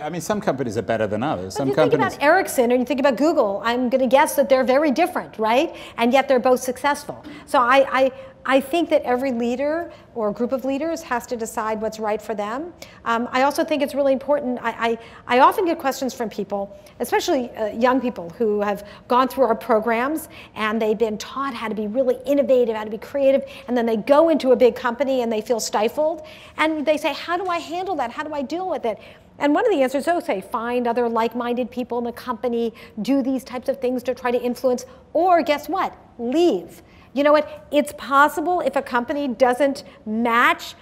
I mean, some companies are better than others. But you think about Ericsson and you think about Google, I'm going to guess that they're very different, right? And yet they're both successful. So I think that every leader or group of leaders has to decide what's right for them. I also think it's really important. I often get questions from people, especially young people who have gone through our programs and they've been taught how to be really innovative, how to be creative, and then they go into a big company and they feel stifled. And they say, how do I handle that? How do I deal with it? And one of the answers is, say, find other like-minded people in the company, do these types of things to try to influence, or guess what? Leave. You know what? It's possible if a company doesn't match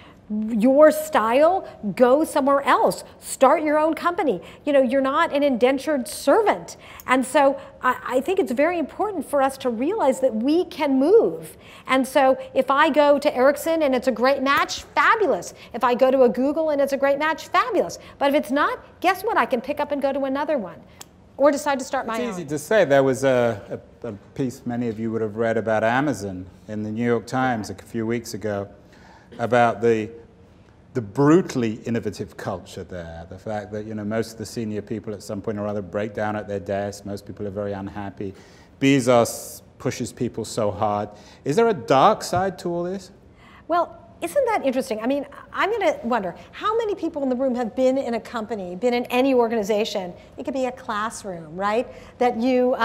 your style, go somewhere else. Start your own company. You know, you're not an indentured servant. And so I think it's very important for us to realize that we can move. And so if I go to Ericsson and it's a great match, fabulous. If I go to a Google and it's a great match, fabulous. But if it's not, guess what? I can pick up and go to another one. Or decide to start my own. It's easy to say. There was a piece many of you would have read about Amazon in the New York Times a few weeks ago about the brutally innovative culture there. The fact that, you know, most of the senior people at some point or other break down at their desk. Most people are very unhappy. Bezos pushes people so hard. Is there a dark side to all this? Well, isn't that interesting? I mean, I'm going to wonder, how many people in the room have been in a company, been in any organization, it could be a classroom, right, that you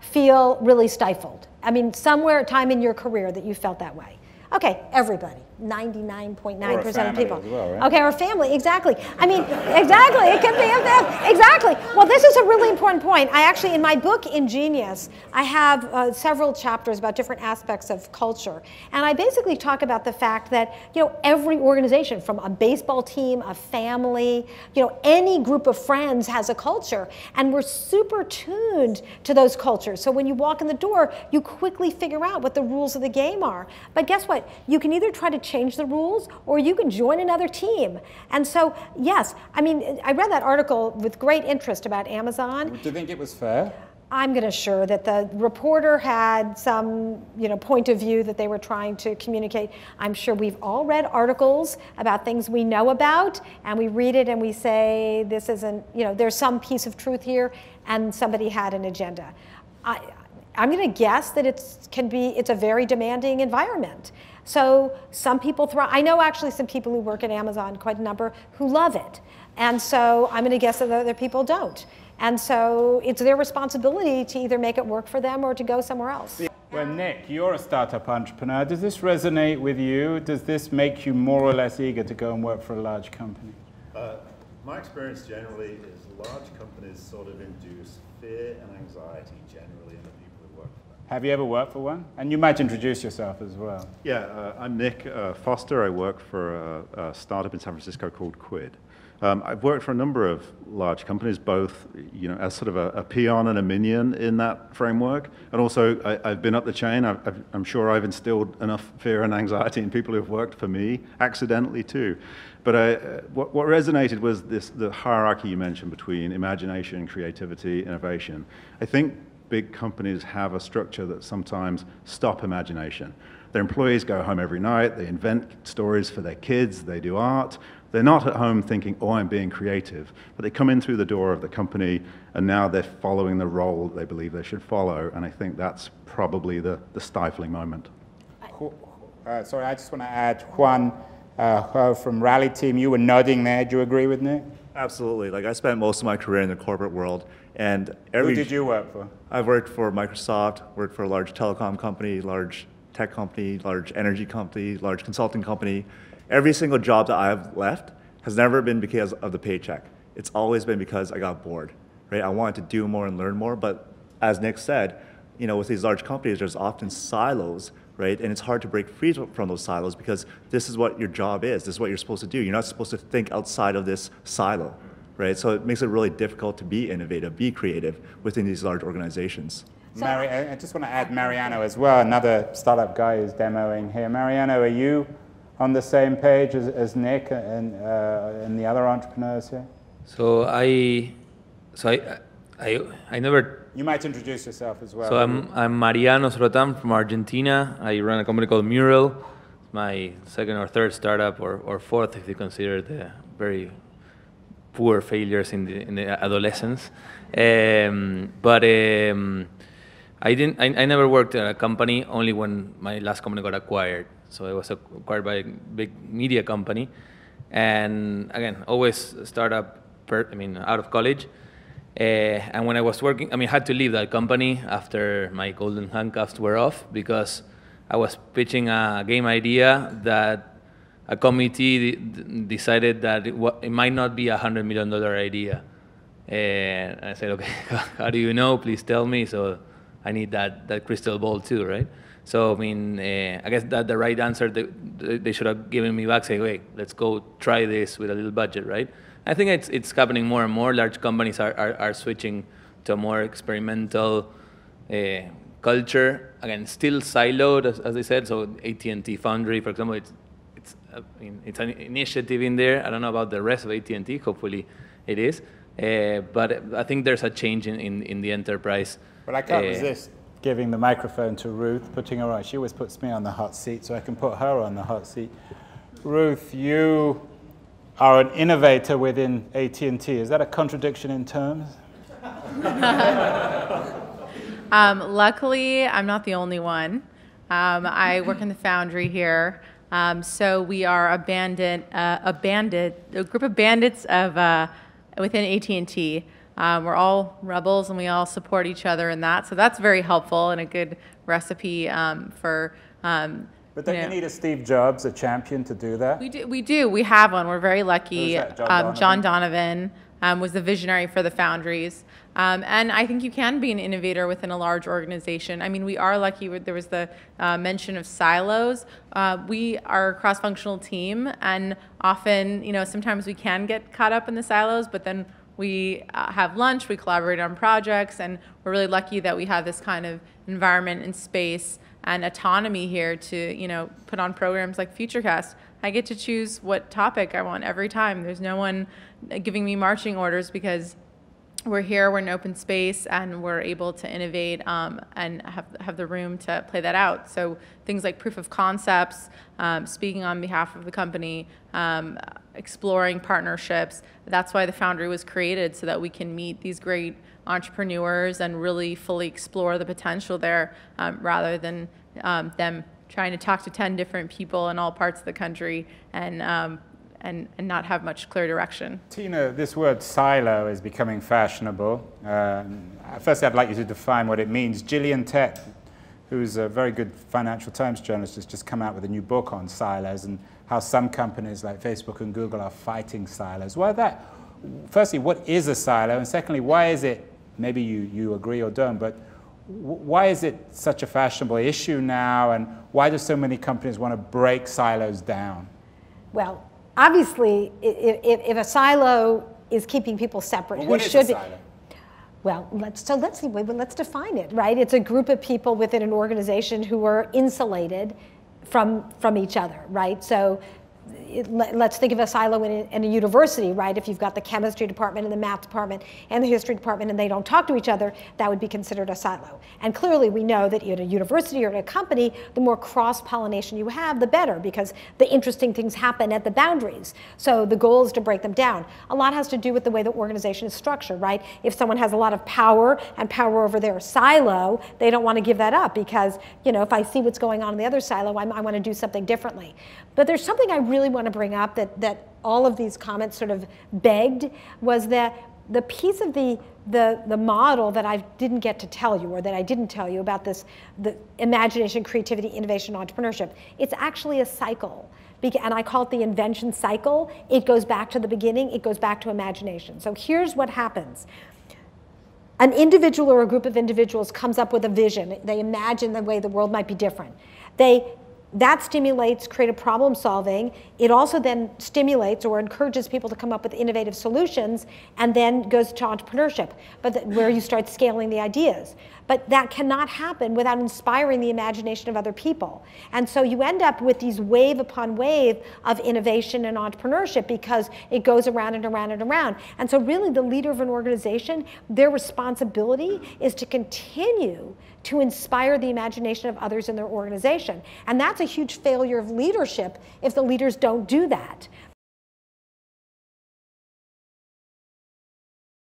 feel really stifled? I mean, somewhere, time in your career that you felt that way. Okay, everybody. 99.9% of people. As well, right? Okay, or family, exactly. I mean, exactly, it could be a family, exactly. Well, this is a really important point. I actually, in my book, Ingenious, I have several chapters about different aspects of culture. And I basically talk about the fact that, you know, every organization, from a baseball team, a family, you know, any group of friends has a culture. And we're super tuned to those cultures. So when you walk in the door, you quickly figure out what the rules of the game are. But guess what? You can either try to change the rules, or you can join another team. And so, yes, I mean, I read that article with great interest about Amazon. Do you think it was fair? I'm going to assure that the reporter had some, you know, point of view that they were trying to communicate. I'm sure we've all read articles about things we know about, and we read it and we say, this isn't, you know, there's some piece of truth here, and somebody had an agenda. I'm going to guess that it's a very demanding environment. So some people thrive. I know actually some people who work at Amazon, quite a number, who love it. And so I'm going to guess that other people don't. And so it's their responsibility to either make it work for them or to go somewhere else. Well, Nick, you're a startup entrepreneur. Does this resonate with you? Does this make you more or less eager to go and work for a large company? My experience generally is large companies sort of induce fear and anxiety generally in the people who work for them. Have you ever worked for one? And you might introduce yourself as well. Yeah, I'm Nick Foster. I work for a startup in San Francisco called Quid. I've worked for a number of large companies, both, you know, as sort of a peon and a minion in that framework, and also I've been up the chain. I'm sure I've instilled enough fear and anxiety in people who've worked for me, accidentally too. But what resonated was the hierarchy you mentioned between imagination, creativity, innovation. I think big companies have a structure that sometimes stop imagination. Their employees go home every night, they invent stories for their kids, they do art. They're not at home thinking, oh, I'm being creative, but they come in through the door of the company and now they're following the role they believe they should follow, and I think that's probably the stifling moment. Sorry, I just want to add, Juan from Rally Team, you were nodding there. Do you agree with Nick? Absolutely. Like, I spent most of my career in the corporate world, and who did you work for? I've worked for Microsoft, worked for a large telecom company, large tech company, large energy company, large consulting company. Every single job that I've left has never been because of the paycheck. It's always been because I got bored, right? I wanted to do more and learn more, but as Nick said, you know, with these large companies, there's often silos, right? And it's hard to break free from those silos because this is what your job is. This is what you're supposed to do. You're not supposed to think outside of this silo, right? So it makes it really difficult to be innovative, be creative within these large organizations. I just want to add Mariano as well, another startup guy who's demoing here. Mariano, are you on the same page as Nick and the other entrepreneurs here? So I never. You might introduce yourself as well. So I'm Mariano Sorotan from Argentina. I run a company called Mural. It's my second or third startup, or fourth if you consider the very poor failures in the adolescence. I never worked at a company, only when my last company got acquired. So I was acquired by a big media company. And again, always startup, out of college. And when I was working, I had to leave that company after my golden handcuffs were off, because I was pitching a game idea that a committee decided that it might not be $100 million idea. And I said, okay, how do you know? Please tell me. So I need that crystal ball too, right? So I guess that the right answer, they should have given me back, say, wait, let's go try this with a little budget, right? I think it's happening more and more. Large companies are switching to a more experimental culture. Again, still siloed, as I said. So AT&T Foundry, for example, it's an initiative in there. I don't know about the rest of AT&T. Hopefully, it is. But I think there's a change in the enterprise. But I can't resist giving the microphone to Ruth, putting her on. She always puts me on the hot seat, so I can put her on the hot seat. Ruth, you are an innovator within AT&T. Is that a contradiction in terms? Luckily, I'm not the only one. I work in the foundry here. So we are a group of bandits within AT&T. We're all rebels, and we all support each other in that. So that's very helpful and a good recipe for. But don't you need a Steve Jobs, a champion, to do that? We do. We have one. We're very lucky. Who's that? John Donovan was the visionary for the foundries. And I think you can be an innovator within a large organization. We are lucky. There was the mention of silos. We are a cross-functional team, and often, sometimes we can get caught up in the silos, but then we have lunch, we collaborate on projects, and we're really lucky that we have this kind of environment and space and autonomy here to, put on programs like Futurecast. I get to choose what topic I want every time. There's no one giving me marching orders, because we're here, we're in open space, and we're able to innovate and have the room to play that out. So things like proof of concepts, speaking on behalf of the company, exploring partnerships. That's why the Foundry was created, so that we can meet these great entrepreneurs and really fully explore the potential there, rather than them trying to talk to 10 different people in all parts of the country and not have much clear direction. Tina, this word silo is becoming fashionable. Firstly, I'd like you to define what it means. Gillian Tett, who's a very good Financial Times journalist, has just come out with a new book on silos and how some companies like Facebook and Google are fighting silos. Firstly, what is a silo? And secondly, why is it, maybe you agree or don't, but why is it such a fashionable issue now, and why do so many companies want to break silos down? Well, obviously, if a silo is keeping people separate, what is a silo? Well, let's define it, right? It's a group of people within an organization who are insulated from each other, right? So let's think of a silo in a university, right? If you've got the chemistry department and the math department and the history department and they don't talk to each other, that would be considered a silo. And clearly we know that in a university or in a company, the more cross-pollination you have, the better, because the interesting things happen at the boundaries. So the goal is to break them down. A lot has to do with the way the organization is structured, right? If someone has a lot of power and power over their silo, they don't want to give that up, because, if I see what's going on in the other silo, I want to do something differently. But there's something I really want to bring up that all of these comments sort of begged, was that the piece of the model that I didn't get to tell you, or that I didn't tell you about the imagination, creativity, innovation, entrepreneurship. It's actually a cycle. And I call it the invention cycle. It goes back to the beginning. It goes back to imagination. So here's what happens. An individual or a group of individuals comes up with a vision. They imagine the way the world might be different. That stimulates creative problem solving. It also then stimulates or encourages people to come up with innovative solutions, and then goes to entrepreneurship, where you start scaling the ideas. But that cannot happen without inspiring the imagination of other people. And so you end up with these wave upon wave of innovation and entrepreneurship, because it goes around and around and around. And so really the leader of an organization, their responsibility is to continue to inspire the imagination of others in their organization. And that's a huge failure of leadership if the leaders don't do that.